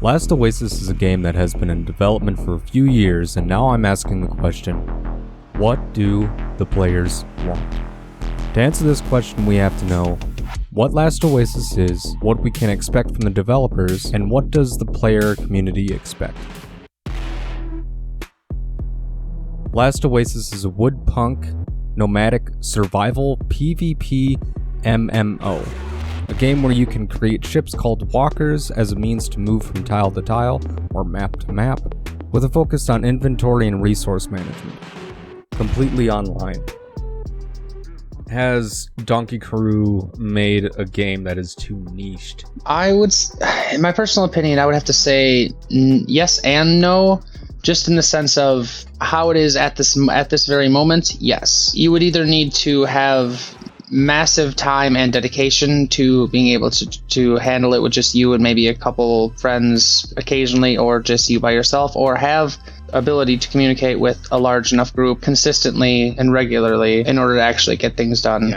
Last Oasis is a game that has been in development for a few years, and now I'm asking the question, what do the players want? To answer this question, we have to know what Last Oasis is, what we can expect from the developers, and what does the player community expect. Last Oasis is a wood-punk, nomadic, survival PvP MMO. A game where you can create ships called walkers as a means to move from tile to tile, or map to map, with a focus on inventory and resource management. Completely online. Has Donkey Crew made a game that is too niched? In my personal opinion, I would have to say yes and no, just in the sense of how it is at this very moment. Yes, you would either need to have massive time and dedication to being able to handle it with just you and maybe a couple friends occasionally, or just you by yourself, or have ability to communicate with a large enough group consistently and regularly in order to actually get things done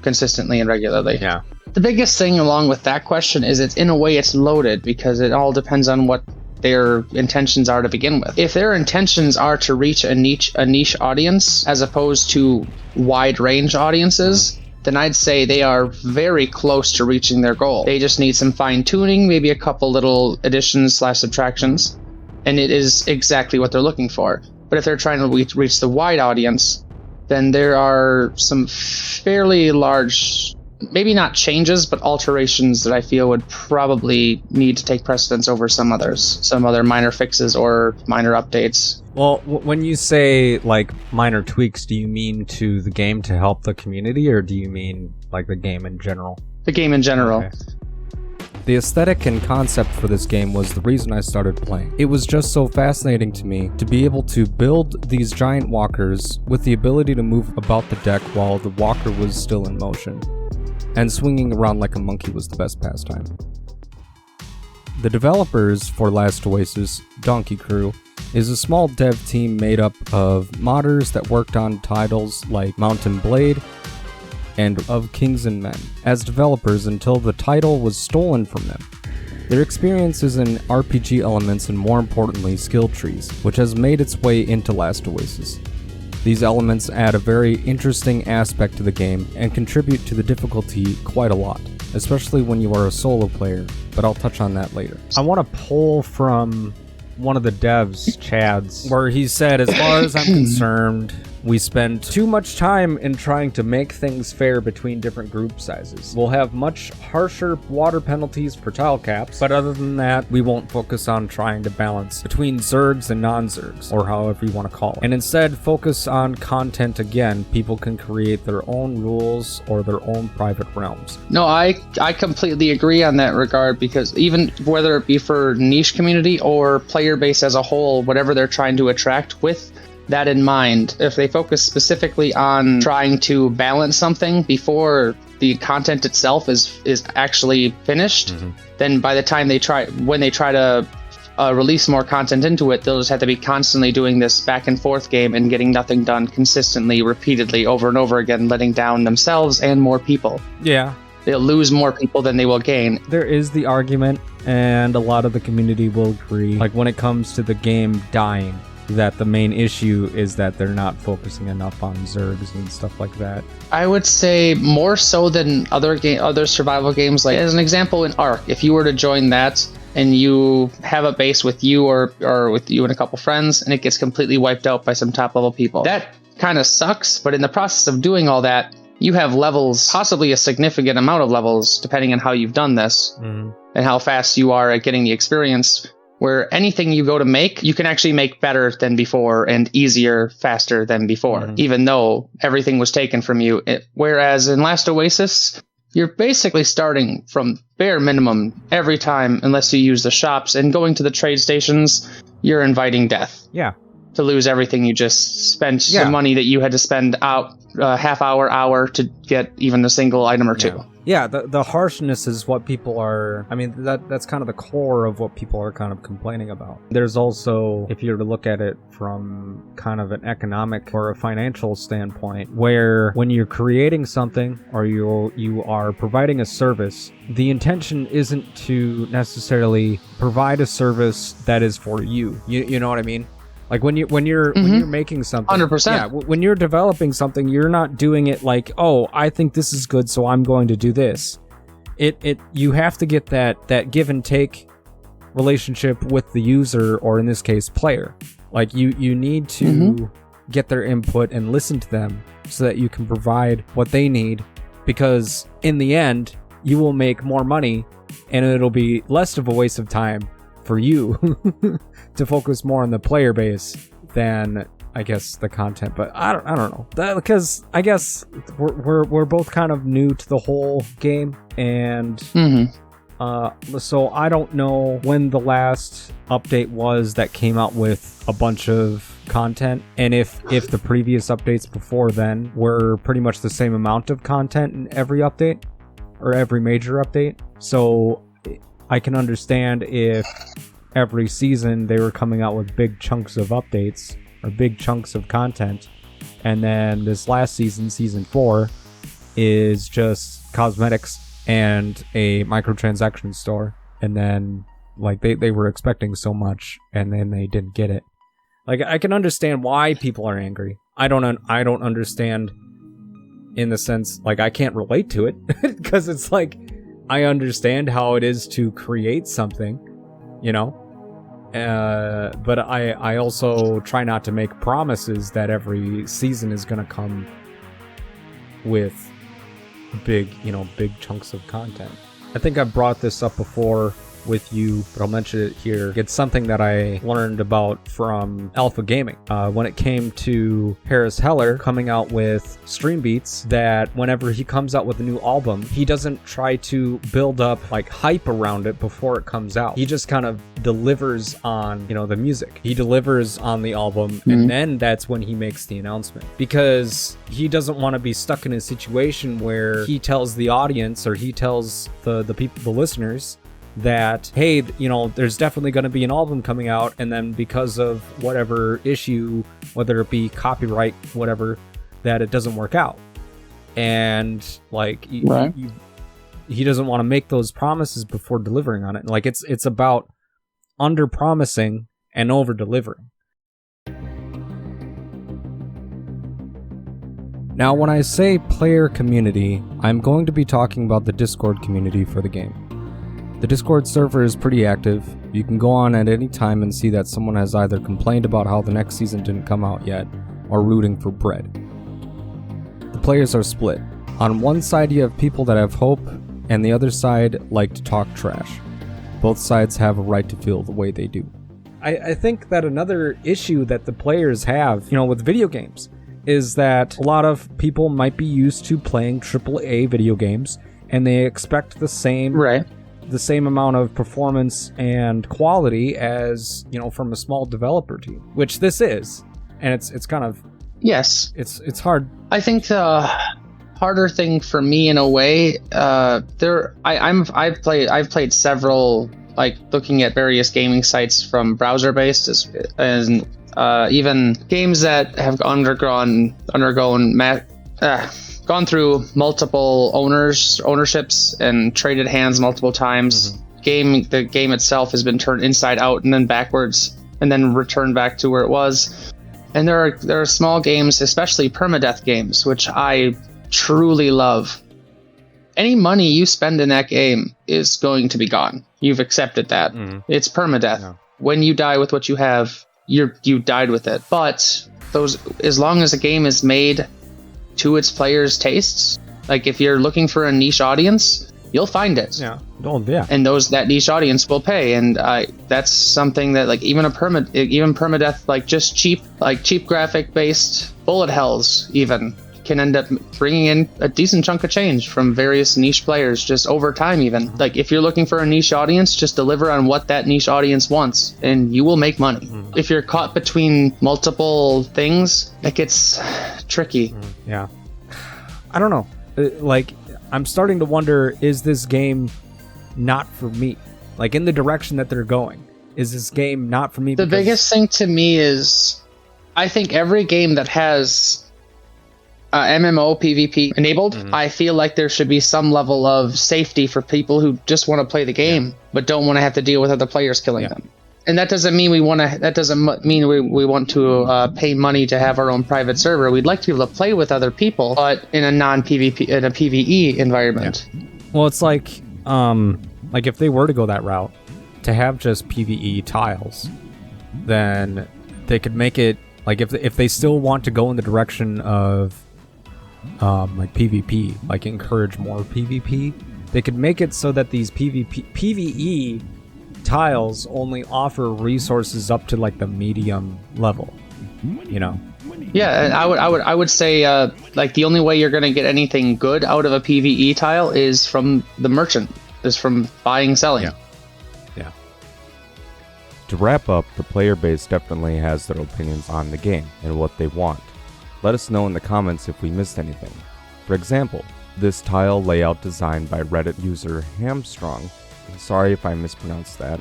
consistently and regularly. Yeah. The biggest thing along with that question is it's loaded, because it all depends on what their intentions are to begin with. If their intentions are to reach a niche audience as opposed to wide range audiences, then I'd say they are very close to reaching their goal. They just need some fine tuning, maybe a couple little additions/subtractions, and it is exactly what they're looking for. But if they're trying to reach the wide audience, then there are some fairly large, maybe not changes, but alterations that I feel would probably need to take precedence over some other minor fixes or minor updates. Well, when you say, like, minor tweaks, do you mean to the game to help the community, or do you mean, like, the game in general? The game in general. Okay. The aesthetic and concept for this game was the reason I started playing. It was just so fascinating to me to be able to build these giant walkers with the ability to move about the deck while the walker was still in motion. And swinging around like a monkey was the best pastime. The developers for Last Oasis, Donkey Crew, is a small dev team made up of modders that worked on titles like Mountain Blade and of Kings and Men as developers until the title was stolen from them. Their experience is in RPG elements and, more importantly, skill trees, which has made its way into Last Oasis. These elements add a very interesting aspect to the game and contribute to the difficulty quite a lot, especially when you are a solo player, but I'll touch on that later. I want to pull from one of the devs, Chad's, where he said, as far as I'm concerned, we spend too much time in trying to make things fair between different group sizes. We'll have much harsher water penalties for tile caps, but other than that, we won't focus on trying to balance between Zergs and non-Zergs, or however you want to call it, and instead focus on content again. People can create their own rules or their own private realms. No, I completely agree on that regard, because even whether it be for niche community or player base as a whole, whatever they're trying to attract, with that in mind, if they focus specifically on trying to balance something before the content itself is actually finished, then by the time when they try to release more content into it, they'll just have to be constantly doing this back and forth game and getting nothing done consistently, repeatedly, over and over again, letting down themselves and more people. Yeah. They'll lose more people than they will gain. There is the argument, and a lot of the community will agree, like when it comes to the game dying, that the main issue is that they're not focusing enough on Zergs and stuff like that. I would say more so than other survival games. Like, as an example, in Ark, if you were to join that and you have a base with you or with you and a couple friends, and it gets completely wiped out by some top level people, that kind of sucks. But in the process of doing all that, you have levels, possibly a significant amount of levels, depending on how you've done this and how fast you are at getting the experience, where anything you go to make, you can actually make better than before and easier, faster than before, even though everything was taken from you. Whereas in Last Oasis, you're basically starting from bare minimum every time, unless you use the shops, and going to the trade stations, you're inviting death. Yeah. To lose everything you just spent, the money that you had to spend out half hour to get even a single item or two. Yeah, the harshness is what people are... I mean, that's kind of the core of what people are kind of complaining about. There's also, if you were to look at it from kind of an economic or a financial standpoint, where when you're creating something or you are providing a service, the intention isn't to necessarily provide a service that is for you. You know what I mean? Like when you're making something, 100%. Yeah, when you're developing something, you're not doing it like, oh, I think this is good, so I'm going to do this. You have to get that give and take relationship with the user, or in this case, player. Like you need to get their input and listen to them so that you can provide what they need, because in the end, you will make more money and it'll be less of a waste of time for you to focus more on the player base than, I guess, the content. But I don't know, because I guess we're both kind of new to the whole game, and so I don't know when the last update was that came out with a bunch of content, and if the previous updates before then were pretty much the same amount of content in every update or every major update. So I can understand if every season they were coming out with big chunks of updates or big chunks of content, and then this last season, season 4, is just cosmetics and a microtransaction store, and then like they were expecting so much and then they didn't get it. Like, I can understand why people are angry. I don't understand in the sense, like, I can't relate to it because it's like, I understand how it is to create something, you know? But I also try not to make promises that every season is going to come with big chunks of content. I think I brought this up before with you, but I'll mention it here. It's something that I learned about from Alpha Gaming when it came to Harris Heller coming out with Stream Beats, that whenever he comes out with a new album, he doesn't try to build up like hype around it before it comes out. He just kind of delivers on, the music. He delivers on the album, and then that's when he makes the announcement, because he doesn't want to be stuck in a situation where he tells the audience, or he tells the people, the listeners, that, hey, there's definitely going to be an album coming out, and then because of whatever issue, whether it be copyright, whatever, that it doesn't work out. And like, he doesn't want to make those promises before delivering on it. Like, it's about under promising and over delivering. Now, when I say player community, I'm going to be talking about the Discord community for the game. The Discord server is pretty active. You can go on at any time and see that someone has either complained about how the next season didn't come out yet, or rooting for bread. The players are split. On one side you have people that have hope, and the other side like to talk trash. Both sides have a right to feel the way they do. I think that another issue that the players have, with video games, is that a lot of people might be used to playing AAA video games, and they expect the same amount of performance and quality as, from a small developer team, which this is. And it's kind of... Yes. It's hard. I think the harder thing for me, in a way, I've played several, like, looking at various gaming sites from browser-based, and even games that have gone through multiple ownerships and traded hands multiple times. The game itself has been turned inside out and then backwards, and then returned back to where it was. And there are small games, especially permadeath games, which I truly love. Any money you spend in that game is going to be gone. You've accepted that. It's permadeath. Yeah. When you die with what you have, you died with it. But as long as a game is made to its players' tastes, like, if you're looking for a niche audience, you'll find it. Yeah. Oh, yeah. And that niche audience will pay. And that's something that, like, even permadeath, like, just cheap graphic based bullet hells even can end up bringing in a decent chunk of change from various niche players just over time. Even like, if you're looking for a niche audience, just deliver on what that niche audience wants and you will make money. If you're caught between multiple things, it gets tricky. Yeah. I don't know. Like, I'm starting to wonder, is this game not for me? Like, in the direction that they're going, is this game not for me? The biggest thing to me is, I think every game that has MMO PvP enabled, I feel like there should be some level of safety for people who just want to play the game, but don't want to have to deal with other players killing them. And that doesn't mean we want to. That doesn't mean we want to pay money to have our own private server. We'd like to be able to play with other people, but in a non-PvP, in a PvE environment. Well, it's like if they were to go that route, to have just PvE tiles, then they could make it like if they still want to go in the direction of like PvP, like encourage more PvP, they could make it so that these PvE tiles only offer resources up to like the medium level, you know. Yeah, and I would say like the only way you're gonna get anything good out of a PvE tile is from the merchant, is from buying, selling. Yeah. To wrap up, the player base definitely has their opinions on the game and what they want. Let us know in the comments if we missed anything. For example, this tile layout designed by Reddit user Hamstrong, sorry if I mispronounced that,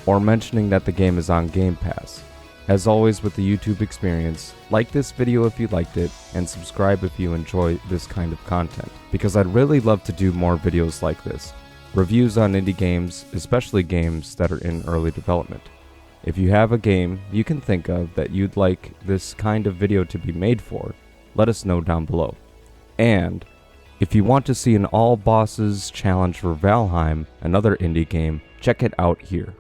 or mentioning that the game is on Game Pass. As always with the YouTube experience, like this video if you liked it, and subscribe if you enjoy this kind of content, because I'd really love to do more videos like this. Reviews on indie games, especially games that are in early development. If you have a game you can think of that you'd like this kind of video to be made for, let us know down below. And if you want to see an all bosses challenge for Valheim, another indie game, check it out here.